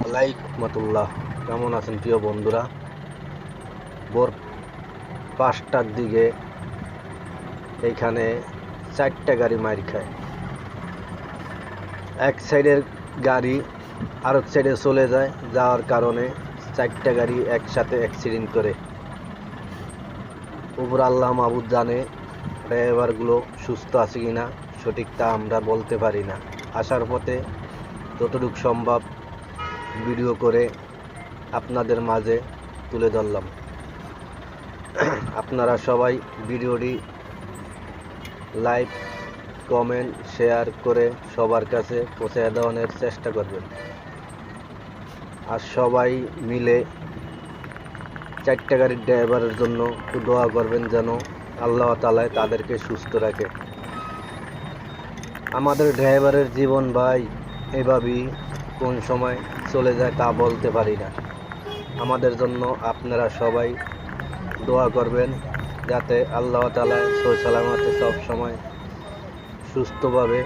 আলাইকুমতুল্লাহ। কেমন আছেন প্রিয় বন্ধুরা? ভোর 5টার দিকে এইখানে 4টা গাড়ি মাইর খায়। এক সাইডের গাড়ি আরেক সাইডে চলে যায়, যাওয়ার কারণে 4টা গাড়ি একসাথে অ্যাক্সিডেন্ট করে। উপর আল্লাহ মাহবুদ জানে ড্রাইভারগুলো সুস্থ আছে কিনা, সঠিকটা আমরা বলতে পারি না। আসার পথে যতটুকু সম্ভব ভিডিও করে আপনাদের মাঝে তুলে ধরলাম। আপনারা সবাই ভিডিওটি লাইক, কমেন্ট, শেয়ার করে সবার কাছে পৌঁছে দেওয়ার চেষ্টা করবেন। আর সবাই মিলে 4টা গাড়ির ড্রাইভারের জন্য একটু দোয়া করবেন, যেন আল্লাহ তাআলা তাদেরকে সুস্থ রাখে। আমাদের ড্রাইভারের জীবন ভাই এভাবেই কোন সময় চলে যায় তা বলতে পারি না। আমাদের জন্য আপনারা সবাই দোয়া করবেন, যাতে আল্লাহ তাআলা সহি সালামতে সব সময় সুস্থভাবে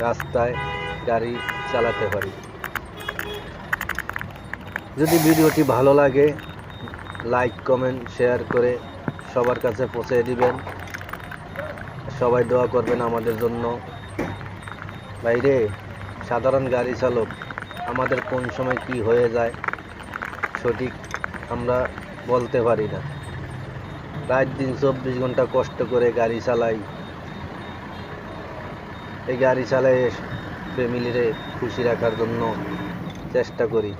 রাস্তায় গাড়ি চালাতে পারি। যদি ভিডিওটি ভালো লাগে, লাইক, কমেন্ট, শেয়ার করে সবার কাছে পৌঁছে দিবেন। সবাই দোয়া করবেন আমাদের জন্য। বাইরে সাধারণ গাড়ি চালক, আমাদের কোন সময় কি হয়ে যায় সঠিক আমরা বলতে পারি না। রাত দিন 24 ঘন্টা কষ্ট করে গাড়ি চালাই। এই গাড়ি চালায় ফ্যামিলিরে খুশি রাখার জন্য চেষ্টা করি।